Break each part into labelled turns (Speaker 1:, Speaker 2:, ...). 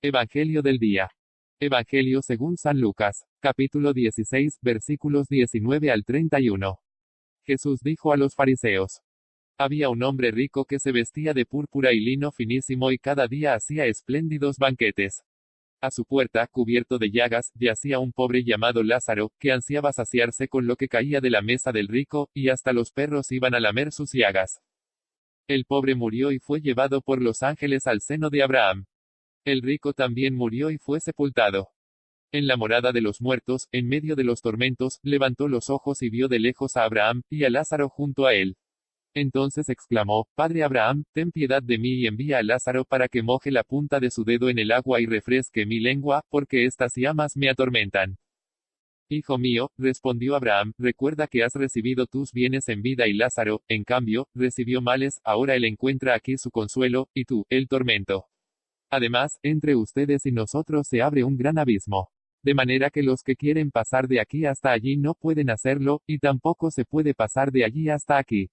Speaker 1: Evangelio del día. Evangelio según San Lucas, capítulo 16, versículos 19 al 31. Jesús dijo a los fariseos: Había un hombre rico que se vestía de púrpura y lino finísimo y cada día hacía espléndidos banquetes. A su puerta, cubierto de llagas, yacía un pobre llamado Lázaro, que ansiaba saciarse con lo que caía de la mesa del rico, y hasta los perros iban a lamer sus llagas. El pobre murió y fue llevado por los ángeles al seno de Abraham. El rico también murió y fue sepultado. En la morada de los muertos, en medio de los tormentos, levantó los ojos y vio de lejos a Abraham, y a Lázaro junto a él. Entonces exclamó: Padre Abraham, ten piedad de mí y envía a Lázaro para que moje la punta de su dedo en el agua y refresque mi lengua, porque estas llamas me atormentan. Hijo mío, respondió Abraham, recuerda que has recibido tus bienes en vida y Lázaro, en cambio, recibió males, ahora él encuentra aquí su consuelo, y tú, el tormento. Además, entre ustedes y nosotros se abre un gran abismo. De manera que los que quieren pasar de aquí hasta allí no pueden hacerlo, y tampoco se puede pasar de allí hasta aquí.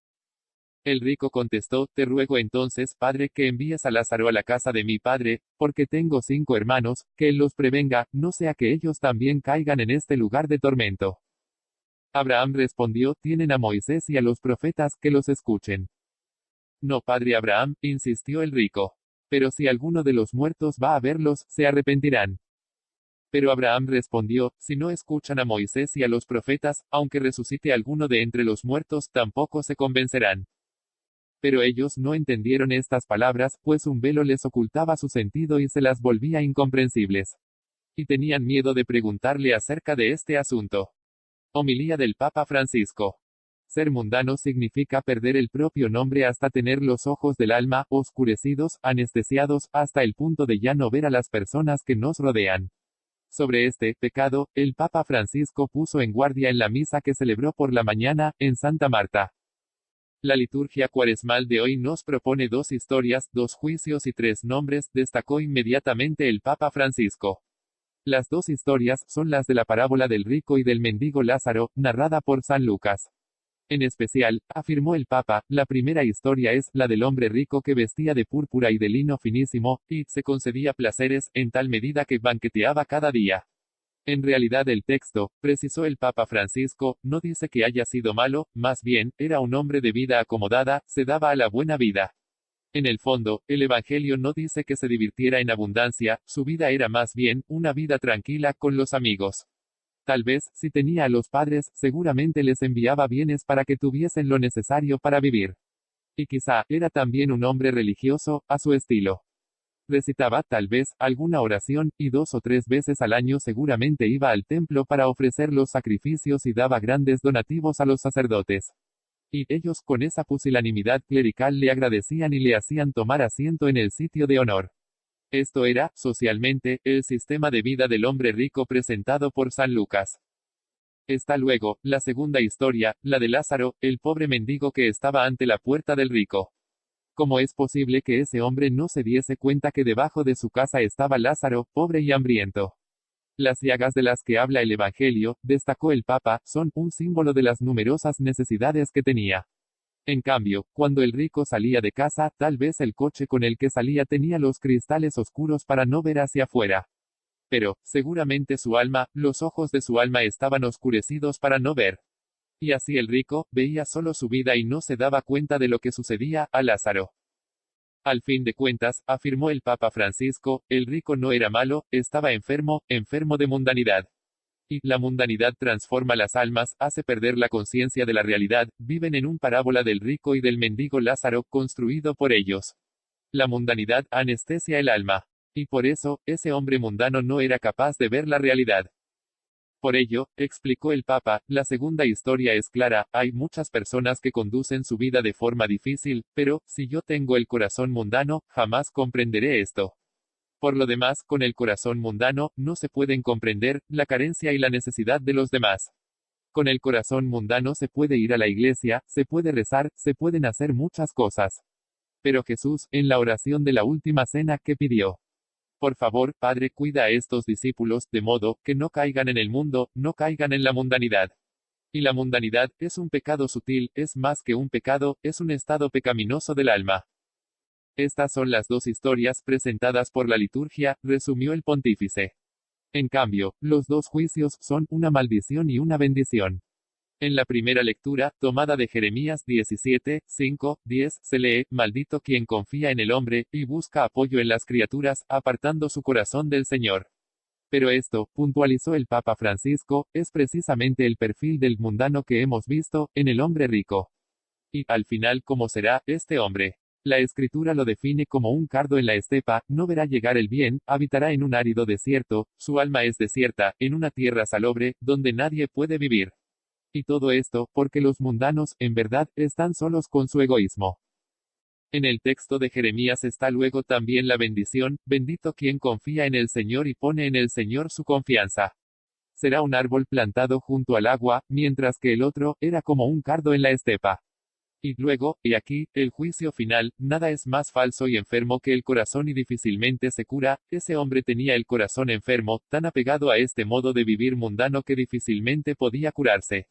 Speaker 1: El rico contestó: Te ruego entonces, padre, que envíes a Lázaro a la casa de mi padre, porque tengo 5 hermanos, que él los prevenga, no sea que ellos también caigan en este lugar de tormento. Abraham respondió: Tienen a Moisés y a los profetas, que los escuchen. No, padre Abraham, insistió el rico. Pero si alguno de los muertos va a verlos, se arrepentirán. Pero Abraham respondió: Si no escuchan a Moisés y a los profetas, aunque resucite alguno de entre los muertos, tampoco se convencerán. Pero ellos no entendieron estas palabras, pues un velo les ocultaba su sentido y se las volvía incomprensibles. Y tenían miedo de preguntarle acerca de este asunto. Homilía del Papa Francisco. Ser mundano significa perder el propio nombre hasta tener los ojos del alma oscurecidos, anestesiados, hasta el punto de ya no ver a las personas que nos rodean. Sobre este pecado, el Papa Francisco puso en guardia en la misa que celebró por la mañana, en Santa Marta. La liturgia cuaresmal de hoy nos propone 2 historias, 2 juicios y 3 nombres, destacó inmediatamente el Papa Francisco. Las 2 historias son las de la parábola del rico y del mendigo Lázaro, narrada por San Lucas. En especial, afirmó el Papa, la primera historia es la del hombre rico que vestía de púrpura y de lino finísimo, y se concedía placeres, en tal medida que banqueteaba cada día. En realidad el texto, precisó el Papa Francisco, no dice que haya sido malo, más bien, era un hombre de vida acomodada, se daba a la buena vida. En el fondo, el Evangelio no dice que se divirtiera en abundancia, su vida era más bien, una vida tranquila, con los amigos. Tal vez, si tenía a los padres, seguramente les enviaba bienes para que tuviesen lo necesario para vivir. Y quizá, era también un hombre religioso, a su estilo. Recitaba, tal vez, alguna oración, y 2 o 3 veces al año seguramente iba al templo para ofrecer los sacrificios y daba grandes donativos a los sacerdotes. Y ellos, con esa pusilanimidad clerical, le agradecían y le hacían tomar asiento en el sitio de honor. Esto era, socialmente, el sistema de vida del hombre rico presentado por San Lucas. Está luego, la segunda historia, la de Lázaro, el pobre mendigo que estaba ante la puerta del rico. ¿Cómo es posible que ese hombre no se diese cuenta que debajo de su casa estaba Lázaro, pobre y hambriento? Las llagas de las que habla el Evangelio, destacó el Papa, son un símbolo de las numerosas necesidades que tenía. En cambio, cuando el rico salía de casa, tal vez el coche con el que salía tenía los cristales oscuros para no ver hacia afuera. Pero, seguramente su alma, los ojos de su alma estaban oscurecidos para no ver. Y así el rico, veía solo su vida y no se daba cuenta de lo que sucedía a Lázaro. Al fin de cuentas, afirmó el Papa Francisco, el rico no era malo, estaba enfermo, enfermo de mundanidad. Y la mundanidad transforma las almas, hace perder la conciencia de la realidad, viven en un parábola del rico y del mendigo Lázaro, construido por ellos. La mundanidad anestesia el alma. Y por eso, ese hombre mundano no era capaz de ver la realidad. Por ello, explicó el Papa, la segunda historia es clara, hay muchas personas que conducen su vida de forma difícil, pero, si yo tengo el corazón mundano, jamás comprenderé esto. Por lo demás, con el corazón mundano, no se pueden comprender la carencia y la necesidad de los demás. Con el corazón mundano se puede ir a la iglesia, se puede rezar, se pueden hacer muchas cosas. Pero Jesús, en la oración de la última cena, ¿qué pidió? Por favor, Padre, cuida a estos discípulos, de modo, que no caigan en el mundo, no caigan en la mundanidad. Y la mundanidad, es un pecado sutil, es más que un pecado, es un estado pecaminoso del alma. Estas son las dos historias presentadas por la liturgia, resumió el pontífice. En cambio, los dos juicios son una maldición y una bendición. En la primera lectura, tomada de Jeremías 17, 5, 10, se lee, maldito quien confía en el hombre, y busca apoyo en las criaturas, apartando su corazón del Señor. Pero esto, puntualizó el Papa Francisco, es precisamente el perfil del mundano que hemos visto, en el hombre rico. Y, al final, ¿cómo será este hombre? La Escritura lo define como un cardo en la estepa, no verá llegar el bien, habitará en un árido desierto, su alma es desierta, en una tierra salobre, donde nadie puede vivir. Y todo esto, porque los mundanos, en verdad, están solos con su egoísmo. En el texto de Jeremías está luego también la bendición, bendito quien confía en el Señor y pone en el Señor su confianza. Será un árbol plantado junto al agua, mientras que el otro, era como un cardo en la estepa. Y luego, he aquí, el juicio final, nada es más falso y enfermo que el corazón y difícilmente se cura, ese hombre tenía el corazón enfermo, tan apegado a este modo de vivir mundano que difícilmente podía curarse.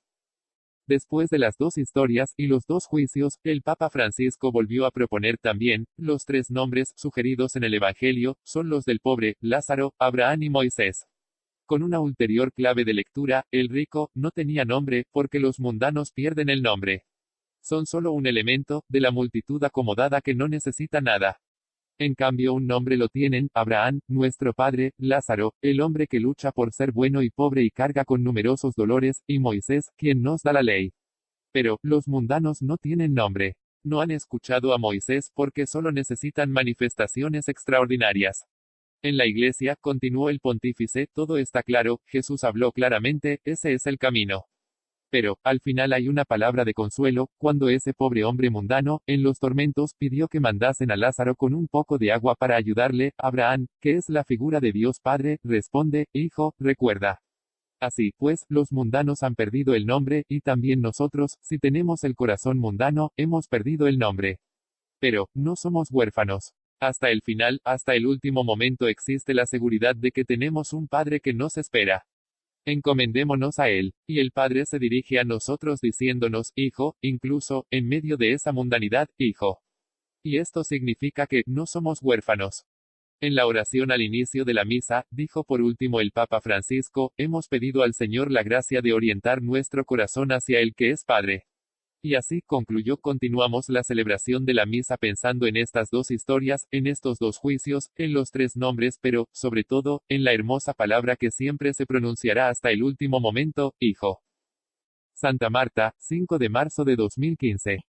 Speaker 1: Después de las dos historias y los dos juicios, el Papa Francisco volvió a proponer también, los tres nombres sugeridos en el Evangelio, son los del pobre, Lázaro, Abraham y Moisés. Con una ulterior clave de lectura, el rico, no tenía nombre, porque los mundanos pierden el nombre. Son solo un elemento, de la multitud acomodada que no necesita nada. En cambio un nombre lo tienen, Abraham, nuestro padre, Lázaro, el hombre que lucha por ser bueno y pobre y carga con numerosos dolores, y Moisés, quien nos da la ley. Pero, los mundanos no tienen nombre. No han escuchado a Moisés porque solo necesitan manifestaciones extraordinarias. En la iglesia, continuó el pontífice, todo está claro, Jesús habló claramente, ese es el camino. Pero, al final hay una palabra de consuelo, cuando ese pobre hombre mundano, en los tormentos, pidió que mandasen a Lázaro con un poco de agua para ayudarle, Abraham, que es la figura de Dios Padre, responde, Hijo, recuerda. Así, pues, los mundanos han perdido el nombre, y también nosotros, si tenemos el corazón mundano, hemos perdido el nombre. Pero, no somos huérfanos. Hasta el final, hasta el último momento existe la seguridad de que tenemos un Padre que nos espera. Encomendémonos a Él, y el Padre se dirige a nosotros diciéndonos, Hijo, incluso, en medio de esa mundanidad, Hijo. Y esto significa que, no somos huérfanos. En la oración al inicio de la misa, dijo por último el Papa Francisco, hemos pedido al Señor la gracia de orientar nuestro corazón hacia el que es Padre. Y así concluyó. Continuamos la celebración de la misa pensando en estas dos historias, en estos dos juicios, en los tres nombres, pero, sobre todo, en la hermosa palabra que siempre se pronunciará hasta el último momento, Hijo. Santa Marta, 5 de marzo de 2015.